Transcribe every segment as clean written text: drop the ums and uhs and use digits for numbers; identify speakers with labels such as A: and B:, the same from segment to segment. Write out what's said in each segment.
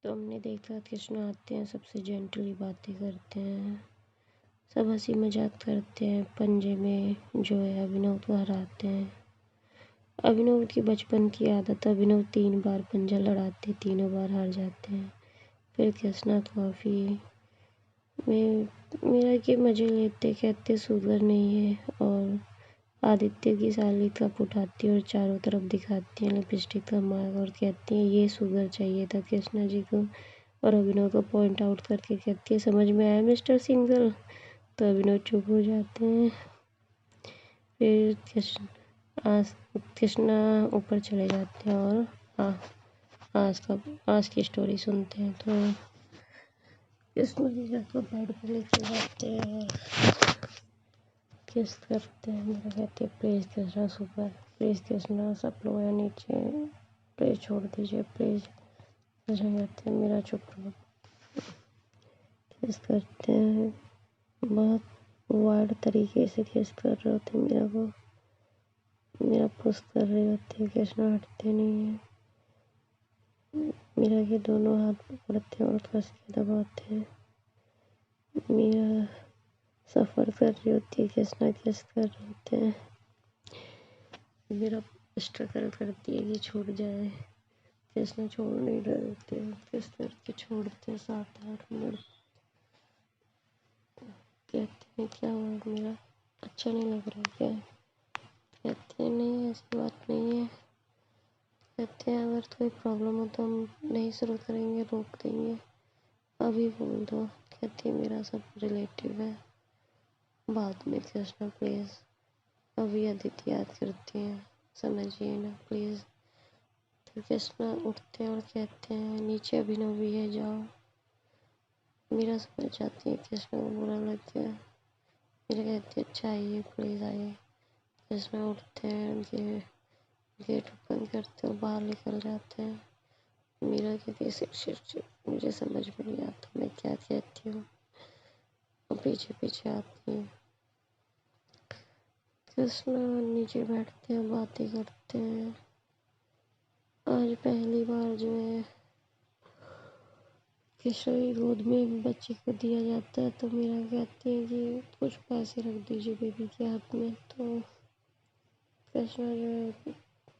A: तो हमने देखा कृष्णा आते हैं, सबसे जेंटली बातें करते हैं, सब हंसी मजाक करते हैं। पंजे में जो है अभिनव को हराते हैं। अभिनव की बचपन की आदत, अभिनव 3 बार पंजा लड़ाते, तीनों बार हार जाते हैं। फिर कृष्णा कॉफ़ी में मेरा के मजे लेते, कहते शुगर नहीं है, और आदित्य की साली कप उठाती और चारों तरफ दिखाती है लिपस्टिक का मार्क और कहती है ये शुगर चाहिए था कृष्णा जी को, और अभिनव को पॉइंट आउट करके कहती है समझ में आया मिस्टर सिंगल। तो अभिनव चुप हो जाते हैं। फिर कृष्णा ऊपर चले जाते हैं और आज की स्टोरी सुनते हैं। तो कृष्णा जी को बेड पर लेके जाते हैं, किस करते हैं, मेरा कहते हैं please Krishna super, please Krishna सब लोग है नीचे, प्लीज़ छोड़ दीजिए प्लीज़। कृष्णा कहते हैं मेरा चुप रहो। किस करते हैं, बहुत वार्ड तरीके से किस कर रहे होते मीरा को, मेरा पुश कर रहे होते हैं। कृष्णा हटते नहीं है, मीरा के दोनों हाथ पकड़ते हैं और कस के दबाते हैं। मीरा सफ़र कर रही होती है, कृष्णा किस कर रहे होते हैं। मीरा स्ट्रगल करती है कि छूट जाए, कृष्णा छोड़ नहीं रहे होते, किस करके छोड़ते हैं। 7-8 मिनट कहते हैं क्या हुआ मेरा, अच्छा नहीं लग रहा क्या? कहते हैं नहीं ऐसी बात नहीं है। कहते हैं अगर कोई प्रॉब्लम हो तो हम नहीं शुरू करेंगे, रोक देंगे, अभी बोल दो। कहती है मेरा सब रिलेटिव है, बाद में कृष्णा प्लीज़, अभी अदिति याद करती हैं, समझिए ना प्लीज़। तो कृष्णा उठते हैं और कहते हैं नीचे अभिनव भी है जाओ। मीरा समझ जाती है कृष्णा को बुरा लग गया। मीरा कहती है अच्छा आइए प्लीज़ आइए। कृष्णा उठते हैं, गेट ओपन करते और बाहर निकल जाते हैं। मीरा कहती है सिर्फ मुझे समझ में नहीं आता मैं क्या कहती हूँ, और पीछे पीछे आती है। कृष्णा नीचे बैठते हैं, बातें करते हैं। आज पहली बार जो है कृष्णा की गोद में बच्चे को दिया जाता है। तो मीरा कहती है कि कुछ पैसे रख दीजिए बेबी के हाथ में। तो कृष्णा जो है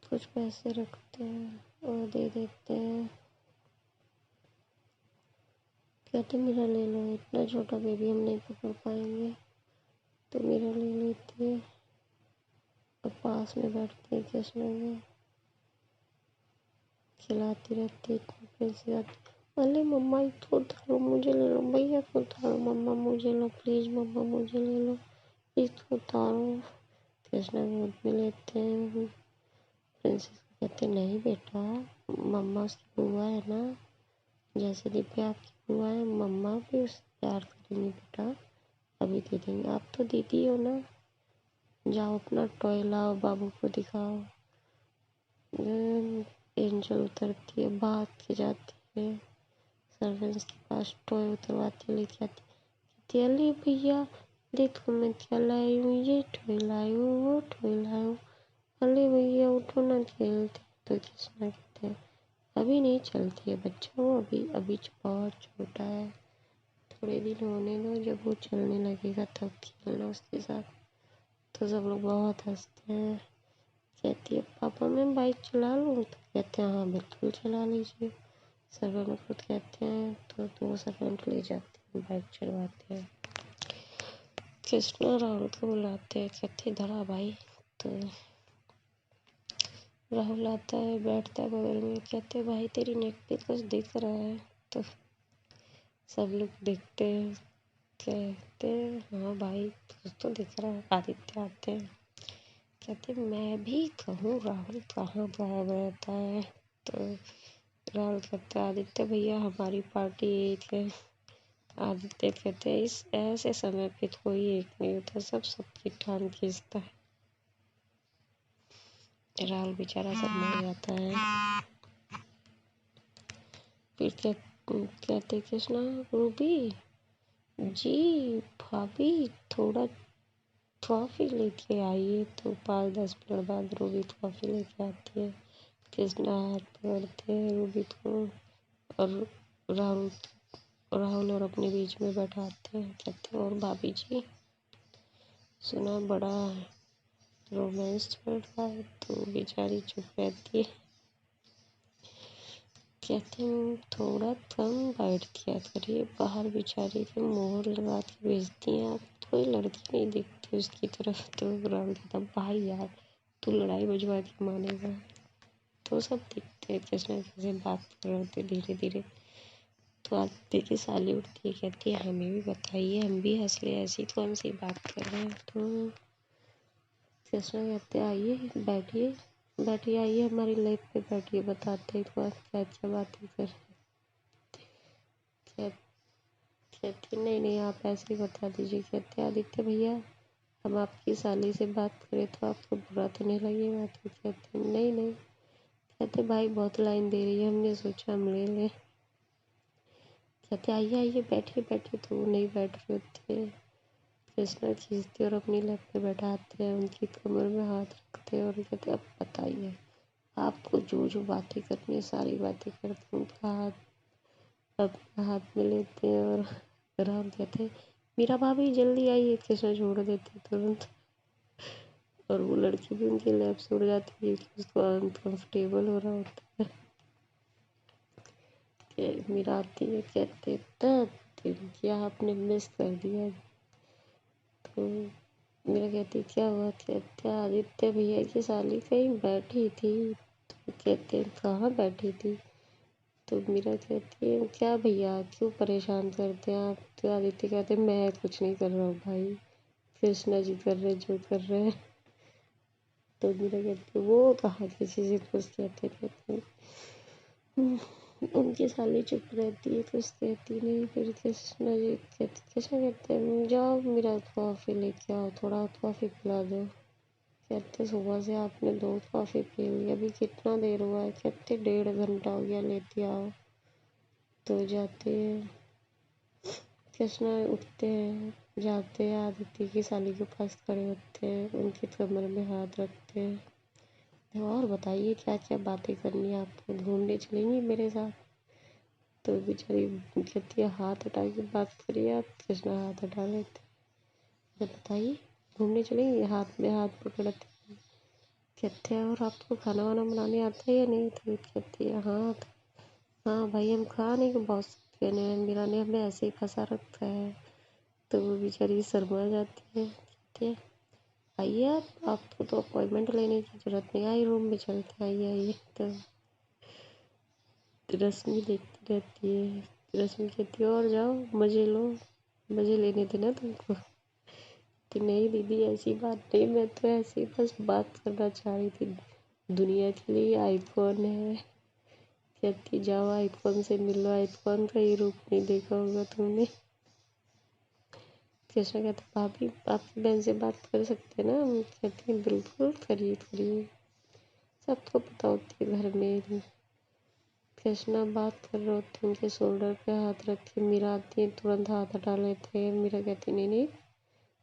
A: कुछ पैसे रखते हैं और दे देते हैं। कहते मीरा ले लो, इतना छोटा बेबी हम नहीं पकड़ पाएंगे। तो मीरा ले लेती है और पास में बैठती है कृष्णा को, खिलाती रहती है। प्रिंसी आती, अरे मम्मा एक तो उतारो मुझे ले लो, भैया तो उतारो, मम्मा मुझे लो प्लीज़, मम्मा मुझे ले लो, एक तो उतारो। कृष्णा गोद में लेते हैं। प्रिंसेस कहते नहीं बेटा, मम्मा उसकी बुआ है ना, जैसे दिव्या आपकी बुआ है, मम्मा भी उससे प्यार करेंगी बेटा, अभी दे देंगे, आप तो दीदी हो ना, जाओ अपना टॉय लाओ बाबू को दिखाओ। एंजल उतरती है, भाग के जाती है सर्वेंट्स के पास, टॉय उतरवाती लेके आती, कहती है अरे भैया देखो मैं क्या लाई हूँ, ये टॉय लाई हूँ, वो टॉय लाई हूँ, अरे भैया उठो ना खेलते। तो कृष्णा कहते हैं अभी नहीं चलती है बच्चा, वो अभी बहुत छोटा है, थोड़े दिन होने दो, जब वो चलने लगेगा तब खेलना उसके साथ। तो सब लोग बहुत हंसते हैं। कहती है पापा मैं बाइक चला लूँ? तो कहते हैं हाँ बिल्कुल चला लीजिए। सर्वेंट खुद कहते हैं तो दो सर्वेंट ले जाते हैं, बाइक चलवाते हैं। कृष्णा राहुल को बुलाते हैं, कहते धरा भाई। तो राहुल आता है, बैठता है बगल में, कहते भाई तेरी नेक पे कुछ दिख रहा है। तो सब लोग देखते हैं, कहते हाँ भाई कुछ तो दिख रहा है। आदित्य आते हैं, कहते मैं भी कहूँ राहुल कहाँ गायब रहता है। तो राहुल कहते आदित्य भैया हमारी पार्टी एक है। आदित्य कहते हैं इस ऐसे समय पे कोई एक नहीं होता, सब सबकी टांग खींचता है। राहुल बेचारा समझ जाता है। फिर कहते कृष्णा रूबी जी भाभी थोड़ा ट्रॉफी लेके आइए। तो 5-10 मिनट बाद रूबी ट्रॉफी लेके आती है। कृष्णा हाथ पकड़ते हैं रूबी को और राहुल राहुल और अपने बीच में बैठाते हैं। कहते हैं और भाभी जी सुना बड़ा रोमांस चल रहा है, तो बेचारी चुप रहती है। कहते हैं थोड़ा कम बैठ किया करिए, बाहर बेचारी के मोहर लगा के भेजती हैं आप, कोई लड़की नहीं दिखती उसकी तरफ। तो राहुल कहता भाई यार तू लड़ाई बजवा के मानेगा। तो सब दिखते हैं कैसे ना कैसे बात कर रहे होते धीरे धीरे। तो आदित्य की साली उठती है, कहती है हमें भी बताइए, हम भी हंस ले, ऐसी कौन सी बात कर रहे हैं। तो कृष्णा कहते आइए बैठिए बैठिए, आइए हमारी लाइफ पे बैठिए, बताते हैं तो आप क्या क्या बातें कर रहे हैं। कहती नहीं नहीं आप ऐसे ही बता दीजिए। कहते आदित्य भैया हम आपकी साली से बात करें तो आपको बुरा तो नहीं लगेगा। तो कहते नहीं नहीं। कहते भाई बहुत लाइन दे रही है, हमने सोचा हम ले लें। कहते आइए आइए बैठिए बैठिए। तो वो नहीं बैठ रहे होते। कृष्णा खींचते और अपनी लैप पे बैठाते हैं, उनकी कमर में हाथ रखते हैं और कहते अब बताइए आपको जो जो बातें करनी है सारी बातें करते हैं। उनका हाथ अपने हाथ में लेते हैं और राम कहते हैं मीरा भाभी जल्दी आइए। कृष्णा छोड़ देते तुरंत और वो लड़की भी उनकी लैप से उड़ जाती है क्योंकि उसको अनकम्फर्टेबल हो रहा होता है। मीरा आती है, कहते दिन क्या आपने मिस कर दिया। तो मेरा कहती क्या हुआ। कहते आदित्य भैया की साली कहीं बैठी थी। तो कहते कहाँ बैठी थी। तो मीरा कहती है क्या भैया क्यों परेशान करते हैं आप। तो आदित्य कहते मैं कुछ नहीं कर रहा हूँ भाई, कृष्णा जी कर रहे जो कर रहे हैं। तो मीरा कहती वो कहाँ किसी से कुछ कहते उनकी साली चुप रहती है, कुछ कहती नहीं। फिर कृष्णा जी कृष्णा कहते हैं जाओ मेरा कॉफ़ी लेके आओ, थोड़ा कॉफ़ी पिला दो। कहते सुबह से आपने 2 कॉफ़ी पी ली, अभी कितना देर हुआ है। कहते 1.5 घंटा हो गया, लेती आओ। तो जाते हैं कृष्णा, उठते हैं जाते हैं आदित्य की साली के पास खड़े होते हैं, उनकी कमर में हाथ रखते हैं और बताइए क्या क्या बातें करनी है आपको, घूमने चलेंगी मेरे साथ। तो बेचारी कहती है हाथ हटा के बात करिए आप। कृष्णा हाथ हटा लेते हैं, बताइए घूमने चलेंगे, हाथ में हाथ पकड़ते हैं। कहते हैं और आपको खाना वाना बनाने आता है या नहीं। तो कहती है हाँ हाँ भाई हम खाने के बहुत शौकीन हैं, मीरा ने हमें ऐसे ही फंसा रखा है। तो वो बेचारी शर्मा जाती है, कहती है आइए आपको तो अपॉइंटमेंट लेने की जरूरत नहीं, आई रूम में चलते आइए आइए। तो रश्मि देखती रहती है, रश्मि कहती है और जाओ मज़े लो, मज़े लेने थे ना तुमको। कि नहीं दीदी ऐसी बात नहीं, मैं तो ऐसी बस बात करना चाह रही थी, दुनिया के लिए आईफोन है। कहती जाओ आईफोन से मिलो, आईफोन का ही रूप नहीं देखा होगा तुमने। कृष्णा कहता भाभी आपकी बहन से बात कर सकते हैं ना। हम कहती हैं बिल्कुल करिए करिए, सबको पता होती है घर में। कृष्णा बात कर रहे होते हैं, उनके शोल्डर पे हाथ रख के मीरा आती है, तुरंत हाथ हटा लेते हैं। मीरा कहती नहीं नहीं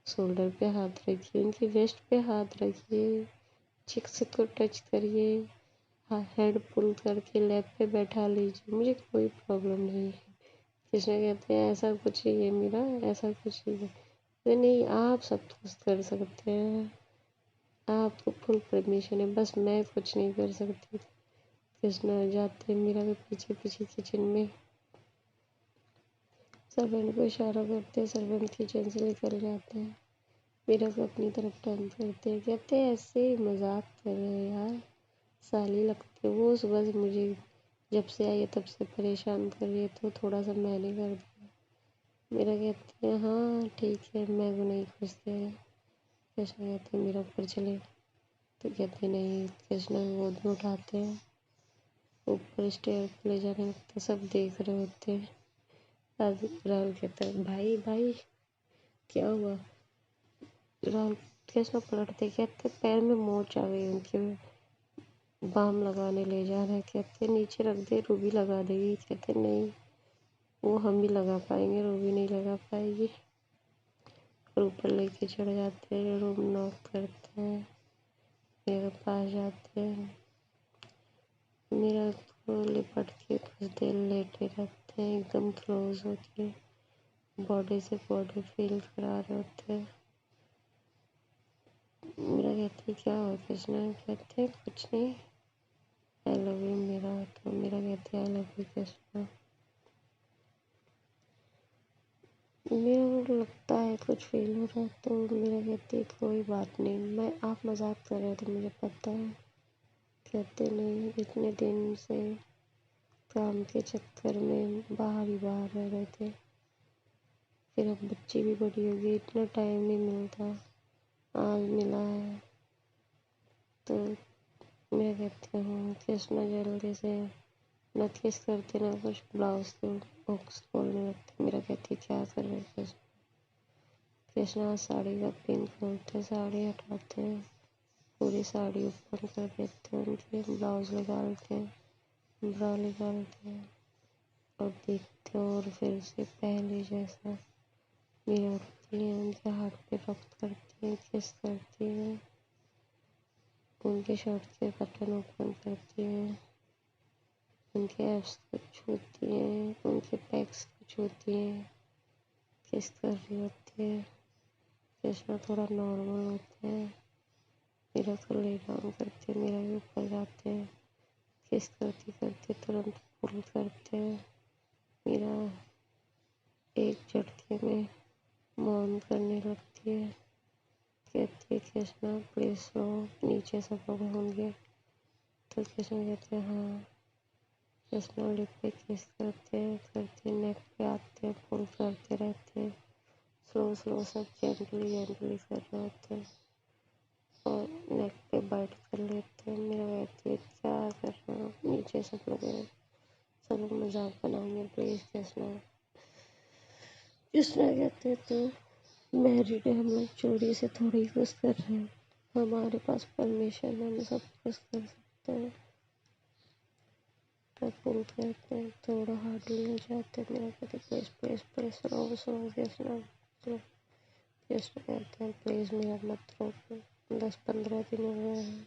A: शोल्डर पे हाथ रखिए, उनकी वेस्ट पे हाथ रखिए, चिक्स को टच करिए, हाँ हेड पुल करके लैब पे बैठा लीजिए, मुझे कोई प्रॉब्लम नहीं है। कृष्णा कहते हैं ऐसा कुछ नहीं है मीरा, ऐसा कुछ नहीं है। नहीं नहीं आप सब कुछ कर सकते हैं, आपको फुल परमिशन है, बस मैं कुछ नहीं कर सकती। कृष्णा जाते हैं मीरा के पीछे पीछे किचन में, सर्वेंट को इशारा करते हैं, सर्वेंट किचन से निकल जाते हैं। मीरा को अपनी तरफ टर्न करते हैं, कहते हैं ऐसे ही मजाक कर रहे हैं यार, साली लगती है। वो सुबह से मुझे जब से आई है तब से परेशान कर रही है, तो थोड़ा सा मैंने कर दिया। मीरा कहती है हाँ ठीक है, मैं वो नहीं खुश दे रहा। कृष्णा कहते हैं मीरा ऊपर चले। तो कहते नहीं, कृष्णा गोद में उठाते हैं, ऊपर स्टेयर पे ले जाने लगते, सब देख रहे होते हैं। राहुल कहता है भाई भाई क्या हुआ। राहुल कृष्णा पलटते, कहते पैर में मोच आ गई उनके, बाम लगाने ले जा रहे हैं। कहते नीचे रख दे, रूबी लगा देगी। कहते नहीं वो हम ही लगा पाएंगे, रूबी नहीं लगा पाएगी। और ऊपर लेके चढ़ जाते हैं, रूम नॉक करते हैं, मेरे पास जाते हैं, मेरा को लिपट के कुछ देर लेटे रहते होते हैं, एकदम क्लोज होके बॉडी से बॉडी फील करा रहे होते हैं। मेरा कहते हैं क्या हुआ कृष्णा, कहते हैं कुछ नहीं, आई लव यू मेरा, तो मेरा कहते हैं आई लव यू कृष्णा। मेरा लगता है कुछ फील हो रहा है, तो मेरा कहते हैं कोई बात नहीं, मैं आप मजाक कर रहे थे मुझे पता है। कहते नहीं, इतने दिन से काम के चक्कर में बाहर ही बाहर रह रहे थे, फिर अब बच्ची भी बड़ी हो गई, इतना टाइम नहीं मिलता, आज मिला है। तो मैं कहती हूँ कृष्णा जल्दी से न किस करते ना कुछ, ब्लाउज के बॉक्स खोलने लगते। मेरा कहती क्या कर रहे थे कृष्णा, साड़ी का पिन खोलते, साड़ी हटाते हैं, पूरी साड़ी ऊपर कर देते हैं, उनके ब्लाउज निकालते हैं, ब्रा निकालते हैं और देखते हैं, और फिर से पहले जैसा मेरे उठती हैं, उनके हाथ पे रब करती हैं, किस करती हैं, उनके शर्ट के बटन ओपन करती हैं, उनके एब्स को छूती हैं, उनके पैक्स को छूती हैं, किस कर रही होती है। कृष्णा थोड़ा नॉर्मल होते हैं, मेरा को ले डाउन करते हैं, मेरा भी ऊपर जाते हैं, किस करते करते तुरंत पुल करते हैं, मेरा एक झटके में मौन करने लगती है। कहती है कृष्णा प्लीज स्लो, नीचे सब लोग होंगे। तो कृष्णा कहते हैं हाँ। कृष्णा लिप पे किस करते नेक पे आते हैं, पुल करते रहते हैं, स्लो स्लो सब जेंटली जेंटली कर रहे होते हैं और नेक पे बाइट कर लेते हैं। मेरा कहती है क्या कर रहे हो, नीचे सब लोग हैं, सब लोग मजाक बनाएंगे प्लीज कृष्णा। कृष्णा कहते हैं तो मैरिड है, हम लोग चोरी से थोड़ी कुछ कर रहे हैं, हमारे पास परमिशन है, हम सब कुछ कर सकते हैं। तो पुल करते हैं, थोड़ा हार्डली हो जाते हैं, मेरा कहते please please please slow slow Krishna slow. Krishna कहते हैं प्लीज मेरा मत रोको, 10-15 दिन हो गए हैं,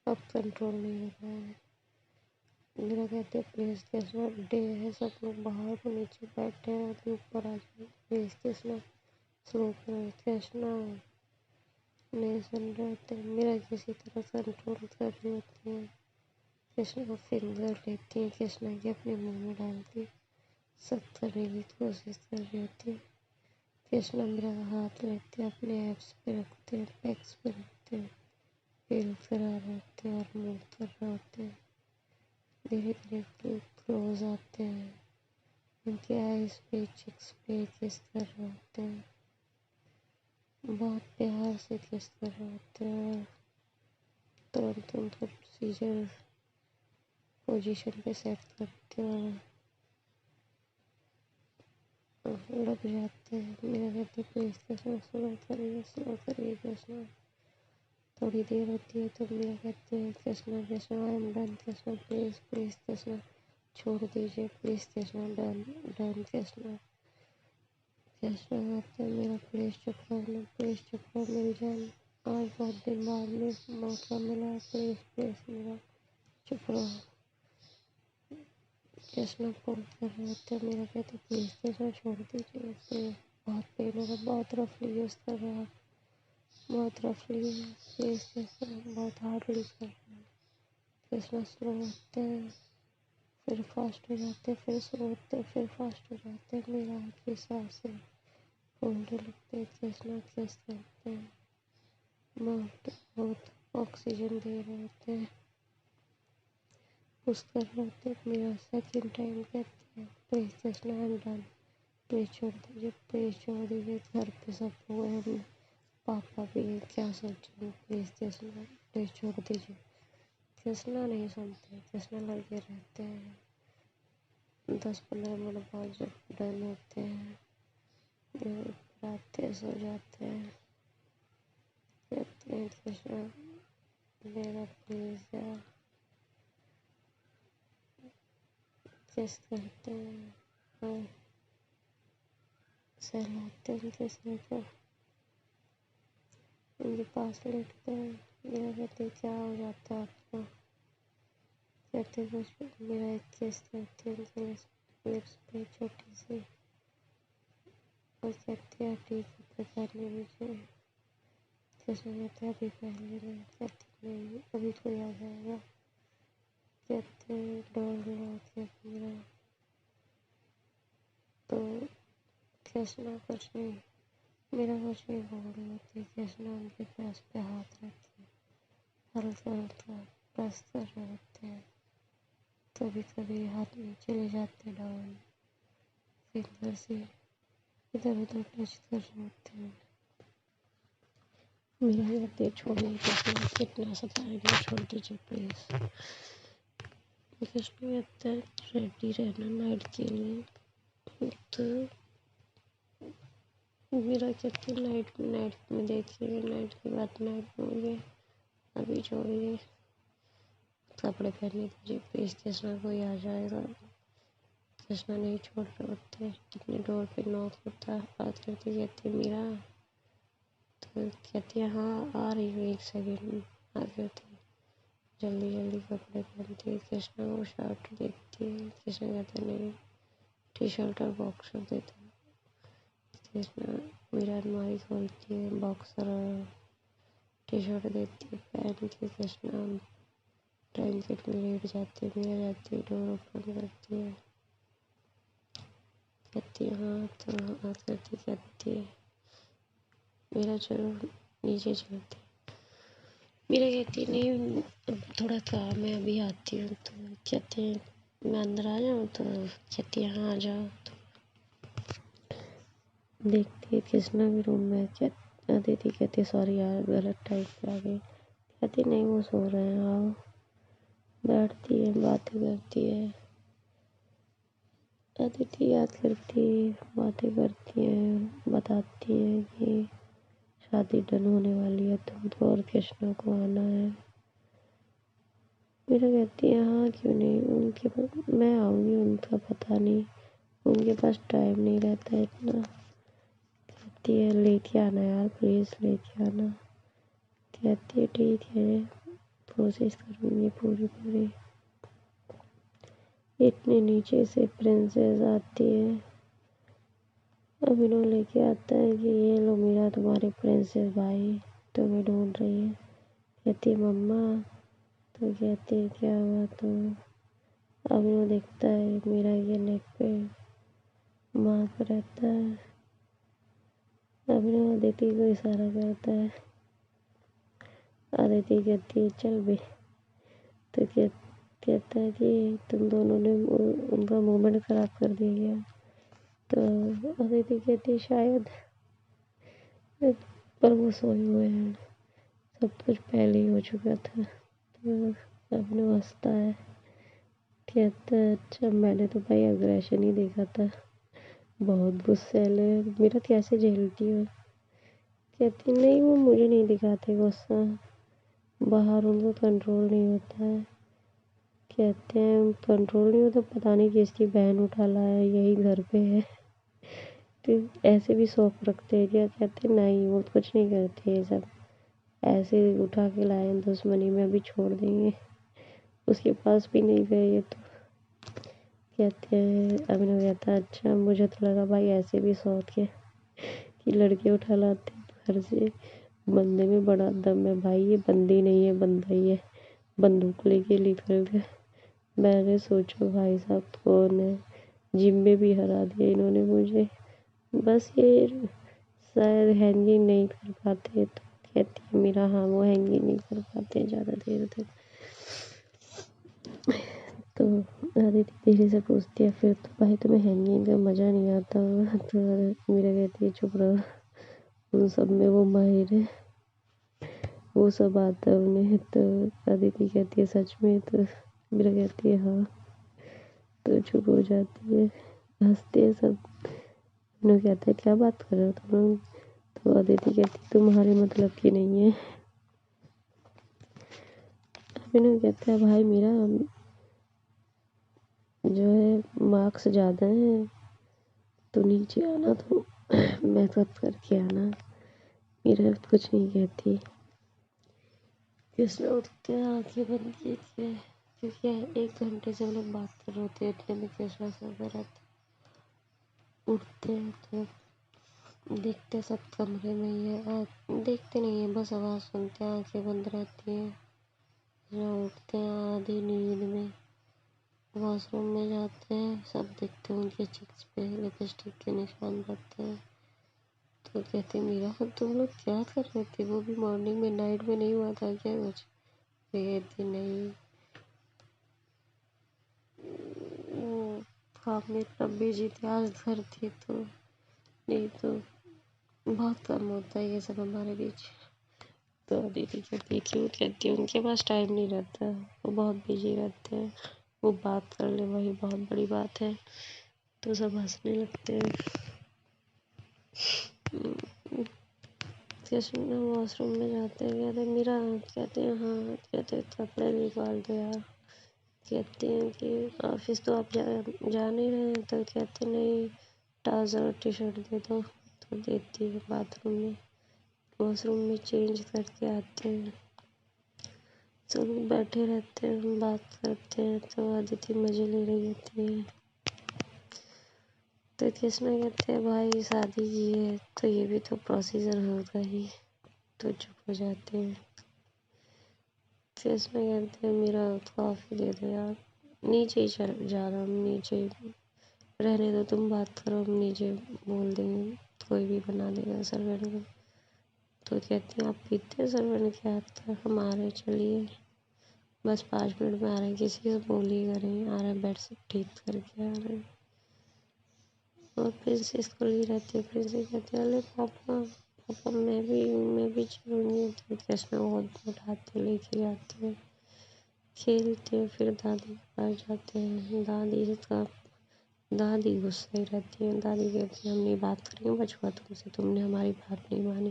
A: अब कंट्रोल नहीं हो रहा है। मेरा कहते प्लीज कृष्णा डे है, सब लोग बाहर को नीचे बैठे हैं, अभी ऊपर आ जाए प्लीज कृष्णा स्लो करो। कृष्णा नहीं सुन रहे होते, मेरा किसी तरह कंट्रोल कर रही होती है। कृष्णा को फिंगर लेती है, कृष्णा की अपने मुंह में डालती, सब करने की कोशिश कर रही होती है। कृष्णा मेरा हाथ लेते हैं, अपने एब्स पे रखते हैं, पैक्स पे रखते हैं, फील करा रहे होते हैं और मूव कर रहे होते हैं। धीरे धीरे क्लोज आते हैं, उनके आईज पे चिक्स पे किस कर रहे होते हैं, बहुत प्यार से किस कर रहे होते हैं और तुरंत उनको सीजर पोजीशन पे सेट करते हैं और लग जाते हैं। मेरा कहते प्लीज कृष्णा स्लो करिए कृष्णा। थोड़ी देर होती है तो मेरा कहते हैं Krishna Krishna I am done Krishna please please Krishna छोड़ दीजिए please Krishna done done Krishna. Krishna कहते हैं मेरा प्लीज चुप रहो, प्लीज चुप रहो मेरी जान, आज बहुत दिन बाद में मौका मिला है, प्लीज प्लीज मेरा चुप रहो। कृष्णा पुल कर रहे होते हैं, मेरा कहते प्लीज कृष्णा छोड़ दीजिए प्लीज, बहुत पेन हो रहा, बहुत रफली यूज कर रहा है, बहुत रफली प्लीज कृष्णा, बहुत हार्डली कर रहा है। कृष्णा स्लो होते हैं, फिर फास्ट हो जाते हैं, फिर स्लो होते हैं, फिर फास्ट हो जाते हैं, मेरा हाथ की सांसें फूलने लगते हैं। कृष्णा किस करते हैं, बहुत बहुत ऑक्सीजन दे रहे होते हैं, पुश कर रहे होते हैं। मेरा सेकंड टाइम कहते हैं please Krishna I am done, please छोड़ दीजिए, प्लीज छोड़ दीजिए, घर पे सब लोग हैं, हम पापा भी हैं, क्या सोचेंगे, प्लीज कृष्णा प्लीज छोड़ दीजिए। कृष्णा नहीं सुनते, कृष्णा लगे रहते हैं। 10-15 मिनट बाद जब डन होते हैं, आते सो जाते हैं, कहते हैं कृष्णा मेरा प्लीज यार, किस करते हैं और सहलाते हैं कृष्णा को, उनके पास लेटते हैं। मेरा कहते क्या हो जाता है आपको, कहते कुछ, मेरा एक किस करते हैं उनके लिए, लिप्स पे छोटी सी और कहती है ठीक है पहन ले मुझे। कृष्णा कहते हैं अभी पहन लेना। कहती नहीं अभी कोई आ जाएगा। कहते डर लगा मेरा तो कृष्णा कुछ नहीं मेरा कुछ नहीं बोल रही थी। कृष्णा उनके पास पे हाथ रखे हल्का हल्का प्रेस कर रहे होते हैं। कभी कभी हाथ नीचे ले जाते डाउन फिंगर से इधर उधर टच कर रहे होते हैं। मेरा कहते छोड़ने कृष्णा कितना सताएंगे छोड़ दीजिए प्लीज। कृष्णा कहता है रेडी रहना नाइट के लिए। तो मेरा कहती नाइट में देखिए नाइट के बाद नाइट में मुझे अभी छोड़िए कपड़े पहनने दीजिए प्लीज। कृष्णा कोई आ जाएगा। कृष्णा नहीं छोड़ रहे होते। अपने डोर पे नॉक होता बात करती कहती मीरा। तो कहती है हाँ आ रही हूँ एक सेकेंड आ करती जल्दी जल्दी कपड़े पहनती है। कृष्णा को शर्ट देखती है। कृष्णा कहता नहीं टी शर्ट और बॉक्सर देता है। कृष्णा मीरा अलमारी खोलती है बॉक्सर और टी शर्ट देती है पहन के। कृष्णा ब्लैंकेट में लेट जाती है। मीरा जाती है डोर ओपन करती है कहती है हाँ तो बात करती कहती है मेरा चलो नीचे चलते। मीरा कहती नहीं अब थोड़ा काम है अभी आती हूँ। तो कहते हैं मैं अंदर आ जाऊँ। तो कहती है हाँ आ जाओ। तो देखती है कृष्णा भी रूम में अदिति कहती सॉरी यार गलत टाइम पे आ गई। कहती नहीं वो सो रहे हैं आओ। बैठती है बातें करती है। अदिति याद करती बातें करती है बताती है कि शादी डन होने वाली है तुमको और कृष्णा को आना है। मीरा कहती है हाँ क्यों नहीं उनके मैं आऊँगी उनका पता नहीं उनके पास टाइम नहीं रहता इतना। कहती है लेके आना यार प्लीज़ लेके आना। कहती है ठीक है कोशिश करूँगी पूरी। इतने नीचे से प्रिंसेस आती है। अभिनव लेके आता है कि ये लो मीरा तुम्हारे प्रिंसेस भाई तुम्हें ढूंढ रही है। कहती है मम्मा। तो कहती है क्या हुआ। तो अभिनव देखता है मीरा के नेक पे मार्क रहता है। अभिनव अदिति को इशारा करता है। अदिति कहती है चल बे। तो कहता है कि तुम दोनों ने उनका मोमेंट खराब कर दिया। तो अदिति कहती है शायद पर वो सोए हुए हैं सब कुछ पहले ही हो चुका था। तो अभिनव हंसता है कहता है अच्छा मैंने तो भाई अग्रेशन ही देखा था बहुत गुस्सैल है मेरा कैसे झेलती हो। कहती नहीं वो मुझे नहीं दिखाते गुस्सा बाहर उनको कंट्रोल नहीं होता है। कहते हैं कंट्रोल नहीं होता पता नहीं किसकी बहन उठा लाया यही घर पे है। तो ऐसे भी शौक रखते हैं क्या। कहते नहीं वो कुछ नहीं करते ये सब ऐसे उठा के लाए दुश्मनी में अभी छोड़ देंगे उसके पास भी नहीं गए ये तो। कहते हैं अभिनव कहता है अच्छा मुझे तो लगा भाई ऐसे भी शौक है कि लड़के उठा लाते हैं घर से। बंदे में बड़ा दम है भाई ये बंदी नहीं है बंदा ही है बंदूक लेके निकल गए। मैंने सोचा भाई साहब कौन है जिम में भी हरा दिया इन्होंने मुझे। बस ये शायद हैंगिंग नहीं कर पाते। तो कहती है मेरा हाँ वो हैंगिंग नहीं कर पाते ज़्यादा देर तक। तो अदिति धीरे से पूछती है फिर तो भाई तुम्हें हैंगिंग का मज़ा नहीं आता होगा। तो मेरा कहती है चुप रहो उन सब में वो माहिर है वो सब आता है उन्हें। तो अदिति कहती है सच में। तो मेरा कहती है हाँ। तो चुप हो जाती है हंसते हैं सब। उन्हें कहता है क्या बात कर रहे हो तुम लोग। तो अदिति कहती तुम्हारे मतलब की नहीं है। अभिनव कहता है भाई मेरा जो है मार्क्स ज़्यादा हैं तो नीचे आना तो मेकअप करके आना। मेरा कुछ नहीं कहती। कृष्णा उठते हैं आंखें बंद किए क्योंकि 1 घंटे से हम लोग बात कर रहे होते हैं, इतने में कृष्णा सोते रहते। उठते हैं तो देखते सब कमरे में ही है, देखते नहीं है, बस आवाज़ सुनते हैं, आंखें बंद रहती हैं। जो उठते हैं आधी नींद में, वॉशरूम में जाते हैं, सब देखते हैं उनके चिक्स पे लिपस्टिक के निशान पड़ते हैं। तो कहते मीरा तुम लोग क्या कर रहे थे, वो भी मॉर्निंग में, नाइट में नहीं हुआ था क्या कुछ? कहती नहीं, काम में इतना बिजी थे, आज घर थी तो, नहीं तो बहुत कम होता है ये सब हमारे बीच। तो दीदी कहती क्यों? कहती है उनके पास टाइम नहीं रहता, वो बहुत बिजी रहते हैं, वो बात कर ले वही बहुत बड़ी बात है। तो सब हंसने लगते हैं। कृष्णा वॉशरूम में जाते हैं, कहते मीरा, कहते हैं हाँ, कहते कपड़े निकाल दो यार। कहते हैं कि ऑफिस तो आप जा नहीं रहे हैं, तो कहते नहीं, ट्राउज़र और टी शर्ट दे दो। तो देती है बाथरूम में, वॉशरूम में चेंज करके आते हैं, सब लोग बैठे रहते हैं, बात करते हैं। तो अदिति मज़े ले रही होती है। तो कृष्णा कहते हैं भाई शादी की है तो ये भी तो प्रोसीजर होगा ही। तो चुप हो जाते हैं। कृष्णा कहते हैं मेरा कॉफ़ी दे दो यार, नीचे ही चल जा रहा, हम नीचे रहने दो, तुम बात करो, हम नीचे बोल देंगे, कोई भी बना देगा सर्वेंट को। तो कहते हैं आप पीते हैं सर्वेंट के हाथ का? हम आ रहे, चलिए बस 5 मिनट में आ रहे हैं, किसी से बोल ही करें आ रहे हैं, बेड से ठीक करके आ रहे हैं। और प्रिंसेस को ली रहती है, प्रिंसेस कहती है अरे पापा पापा मैं भी चलूँगी। तो कृष्णा बहुत उठाते लेके जाते हैं, खेलते हैं, फिर दादी के पास जाते हैं। दादी गुस्से रहती है, दादी कहती है हम नहीं बात करेंगे बचवा तुमसे, तुमने हमारी बात नहीं मानी।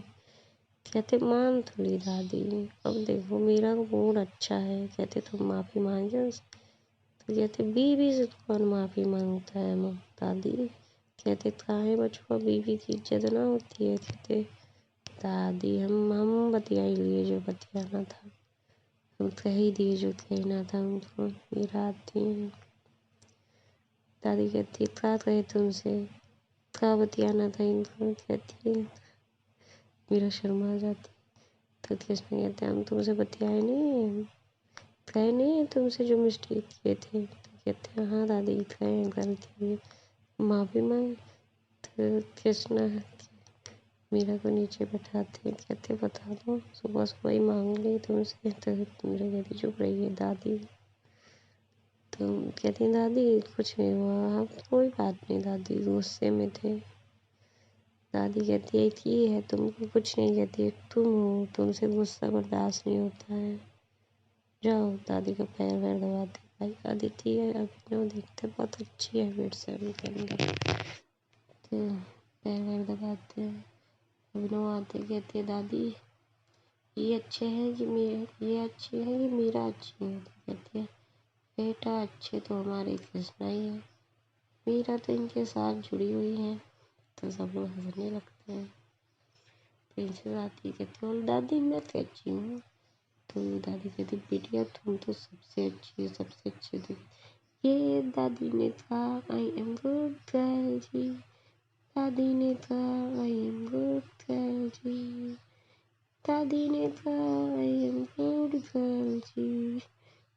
A: कहते मान तो ली दादी, अब देखो मेरा मूड अच्छा है, कहते तुम माफ़ी मांगे उससे। तो कहते बीवी से तो कौन माफ़ी मांगता है माँ दादी। कहते काहे बचवा, बीवी की इज्जत ना होती है। कहते दादी हम बतिया ही लिए जो बतियाना था, हम कह ही दिए जो कहना था हमको, मेरा आती है। दादी कहती क्या कहे तुमसे, क्या बतियाना था इनको। कहती है मेरा शर्मा जाती। तो कृष्ण कहते हम तुमसे बतियाए नहीं, कहे नहीं तुमसे जो मिस्टेक किए थे। तो कहते हैं हाँ दादी कहे गलती हुई, माफ़ी मांग। तो कृष्णा मीरा को नीचे बैठाते हैं, कहते बता दो, सुबह सुबह ही मांग ली तुमसे। तो मीरा कहती चुप रही है दादी। तो कहती दादी कुछ नहीं हुआ, आप कोई बात नहीं दादी, गुस्से में थे। दादी कहती है ये है, तुमको कुछ नहीं कहती, तुम हो, तुमसे गुस्सा बर्दाश्त नहीं होता है, जाओ। दादी का पैर वैर दबाते। भाई अदिति है अभिनव देखते बहुत अच्छी हैबिट्स है उनके अंदर। तो पैर वैर दबाते हैं, अभिनव आते कहती है दादी ये अच्छे है कि ये अच्छी है कि मीरा अच्छी है। तो कहती है बेटा अच्छे तो हमारे कृष्णा ही है, मीरा तो इनके साथ जुड़ी हुई है। तो सब लोग हंसने लगते हैं। प्रिंसेस आती कहती है दादी मैं तो अच्छी हूँ। तो दादी कहती बिटिया तुम तो सबसे अच्छी है, सबसे अच्छी थी। ये दादी ने कहा आई एम गुड गर्ल जी, दादी ने कहा आई एम गुड गर्ल जी, दादी ने कहा आई एम गुड गर्ल जी।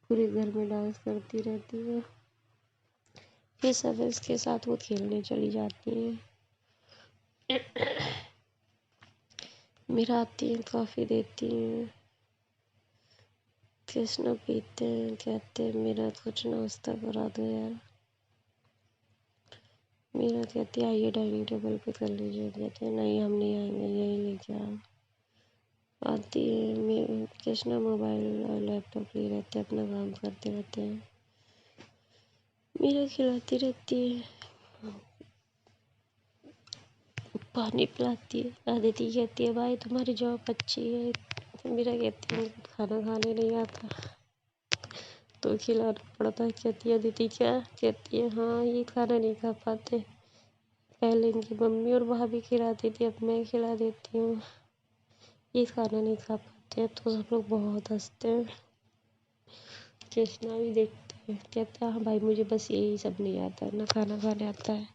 A: पूरे घर में डांस करती रहती है। फिर सब इसके साथ वो खेलने चली जाती है। मीरा आती है, कॉफ़ी देती है, कृष्णा पीते हैं, कहते हैं मेरा कुछ नाश्ता करा दो यार। मीरा कहती है आइए डाइनिंग टेबल पे कर लीजिए। कहते हैं नहीं हम नहीं आएंगे, यही लेके आओ। आती है, कृष्णा मोबाइल और लैपटॉप लिए रहते हैं, अपना काम करते रहते हैं। मीरा खिलाती रहती है, पानी पिलाती है। अदिति कहती है भाई तुम्हारी जॉब अच्छी है। तो मीरा कहती है खाना खाने नहीं आता तो खिलाना पड़ता है। कहती है अदिति क्या? कहती है हाँ ये खाना नहीं खा पाते, पहले इनकी मम्मी और भाभी खिलाती थी, अब मैं खिला देती हूँ, ये खाना नहीं खा पाते हैं। तो सब लोग बहुत हंसते हैं। कृष्णा भी देखते हैं, कहता है हाँ भाई मुझे बस यही सब नहीं आता है, ना खाना खाने आता है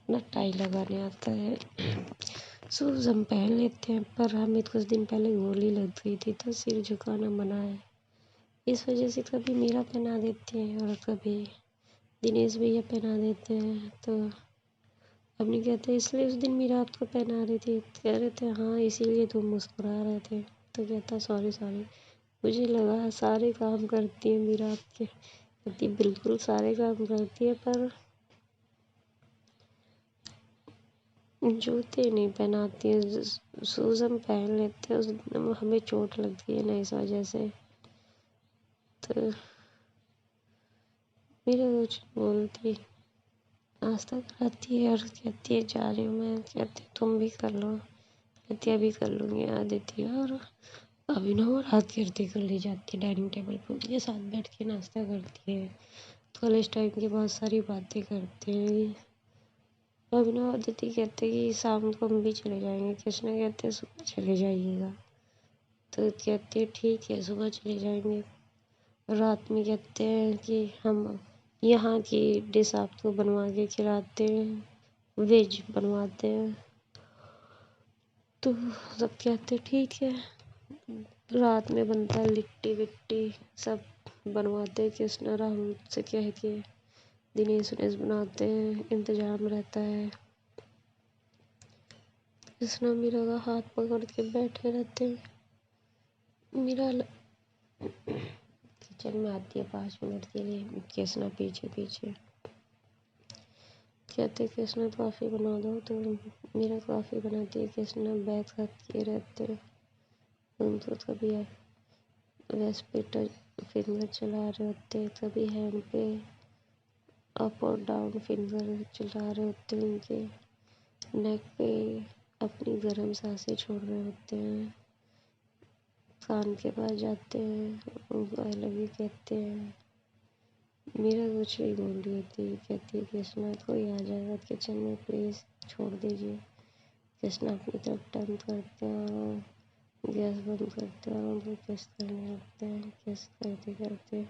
A: ना टाई लगाने आता है। शूज़ हम पहन लेते हैं, पर हमें कुछ दिन पहले गोली लग गई थी तो सिर झुकाना मना है। इस वजह से कभी मेरा पहना देते हैं और कभी दिनेश भैया पहना देते हैं। तो अपनी कहते हैं इसलिए उस दिन मीरा आपको पहना रही थी, कह रहे थे हाँ इसीलिए तुम मुस्कुरा रहे थे। तो कहता सॉरी सॉरी, मुझे लगा सारे काम करती है मीरा आपके। कहती बिल्कुल सारे काम करती है, पर जूते नहीं पहनाती है। शूज़ हम पहन लेते हैं, उस दिन हमें चोट लगती है ना इस वजह से। तो मेरा कुछ बोलती नाश्ता कराती है और कहती है जा रही हूँ मैं, कहती तुम भी कर लो, कहती अभी कर लूँगी आदित्य। और अभिनव और हाथ कीर्ति कर ले जाती है डाइनिंग टेबल पर, उनके साथ बैठ के नाश्ता करती है। कॉलेज टाइम की बहुत सारी बातें करते हैं। अभिनव आदित्य कहते हैं कि शाम को हम भी चले जाएंगे, कृष्णा कहते हैं सुबह चले जाइएगा। तो कहते हैं ठीक है सुबह चले जाएंगे। रात में कहते हैं कि हम यहाँ की डिश आपको बनवा के खिलाते हैं, वेज बनवाते हैं। तो सब कहते ठीक है। रात में बनता है लिट्टी विट्टी सब बनवाते हैं, कृष्णा राहुल से कह के दिनेश उनेश बनाते हैं, इंतजाम रहता है। कृष्णा मीरा का हाथ पकड़ के बैठे रहते हैं। मीरा किचन में आती है 5 मिनट के लिए, कृष्णा पीछे पीछे। कहते कृष्णा कॉफ़ी बना दो, तो मीरा कॉफ़ी बनाती है, कृष्णा बैग रख के रहते हैं। उनको कभी वेस्पिटर फिंगर चला रहे होते हैं, कभी हैंड पे अप और डाउन फिंगर चला रहे होते हैं, उनके नेक पे अपनी गर्म सांसें छोड़ रहे होते हैं। कान के पास जाते हैं, उनको आई लव यू कहते हैं। मीरा कुछ नहीं बोल रही थी, कहती है कृष्णा कोई आ जाएगा किचन में प्लीज़ छोड़ दीजिए। कृष्णा अपनी तरफ टर्न करते हैं और गैस बंद करते हैं और उनको किस करने लगते हैं। किस करते करते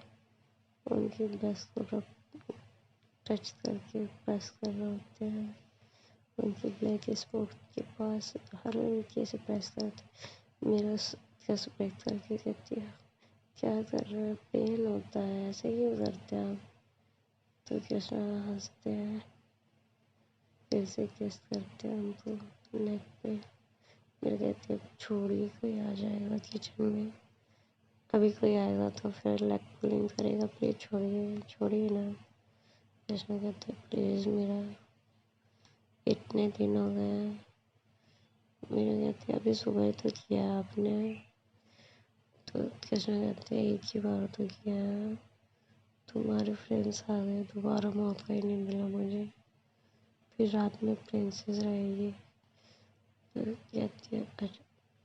A: उनकी ब्रेस्ट को टच करके प्रेस कर रहे होते हैं। उनके ब्लैक स्पॉट के पास हल्के से प्रेस करते। मेरा केस ब्रेक करके कहती है क्या कर रहे हैं, पेन होता है, ऐसे क्यों करते हैं आप। तो कृष्णा हंसते हैं, फिर से किस करते हैं उनको नेक पे। मेरे कहते हैं छोड़िए कोई आ जाएगा किचन में, अभी कोई आएगा तो फिर लेग पुलिंग करेगा, प्लीज छोड़िए छोड़िए ना। कृष्णा कहते प्लीज़ मेरा इतने दिन हो गए हैं। मेरे कहते अभी सुबह तो किया आपने। तो कृष्णा कहते एक ही बार तो किया है, तुम्हारे फ्रेंड्स आ गए, दोबारा मौका ही नहीं मिला मुझे, फिर रात में प्रिंसेस रहेगी। तो कहती है अच्छा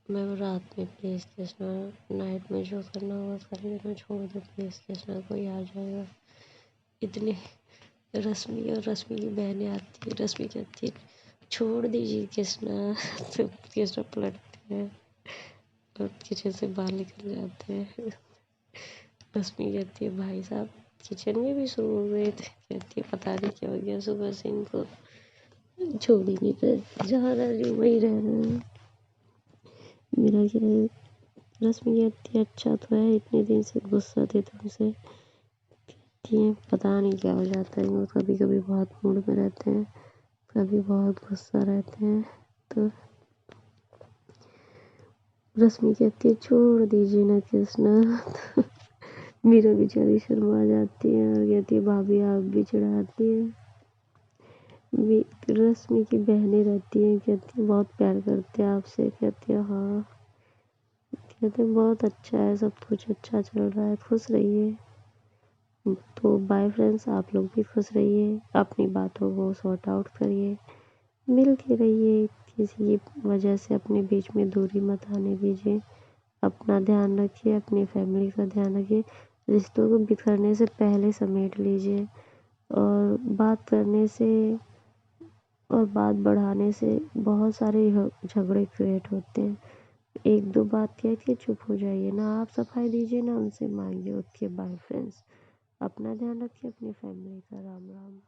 A: मैं रात में प्लीज़ कृष्णा, नाइट में जो करना होगा कर लेना, छोड़ दो प्लीज़ कृष्णा कोई आ जाएगा। इतने रश्मि और रश्मि की बहनें आती है, रश्मि कहती है छोड़ दीजिए कृष्णा। तो कृष्णा पलटते हैं और किचन से बाहर निकल जाते हैं। रश्मि कहती है भाई साहब किचन में भी शुरू हो गए थे। कहती है पता नहीं क्या हो गया, सुबह से इनको छोड़ ही नहीं रहे, जहाँ रह रही वहीं रह रहे हैं। मेरा क्या है, रश्मि कहती है अच्छा तो है, इतने दिन से गुस्सा थे तुमसे। कहती है पता नहीं क्या हो जाता है, वो कभी कभी बहुत मूड में रहते हैं, कभी बहुत गुस्सा रहते हैं। तो रश्मि कहती है छोड़ दीजिए ना कृष्णा। मीरा बेचारी शर्मा जाती है और कहती है भाभी आप भी चढ़ाती है। रश्मि की बहनें रहती हैं, कहती है बहुत प्यार करते हैं आपसे। कहती है हाँ, कहते हैं बहुत अच्छा है, सब कुछ अच्छा चल रहा है, खुश रहिए। तो बाय फ्रेंड्स, आप लोग भी खुश रहिए, अपनी बातों को सॉर्ट आउट करिए, मिलके रहिए, किसी की वजह से अपने बीच में दूरी मत आने दीजिए। अपना ध्यान रखिए, अपनी फैमिली का ध्यान रखिए, रिश्तों को बिखरने से पहले समेट लीजिए। और बात करने से और बात बढ़ाने से बहुत सारे झगड़े क्रिएट होते हैं। एक दो बात कह के चुप हो जाइए, ना आप सफाई दीजिए ना उनसे मांगिए। ओके बाय फ्रेंड्स, अपना ध्यान रखिए, अपनी फैमिली का। राम राम।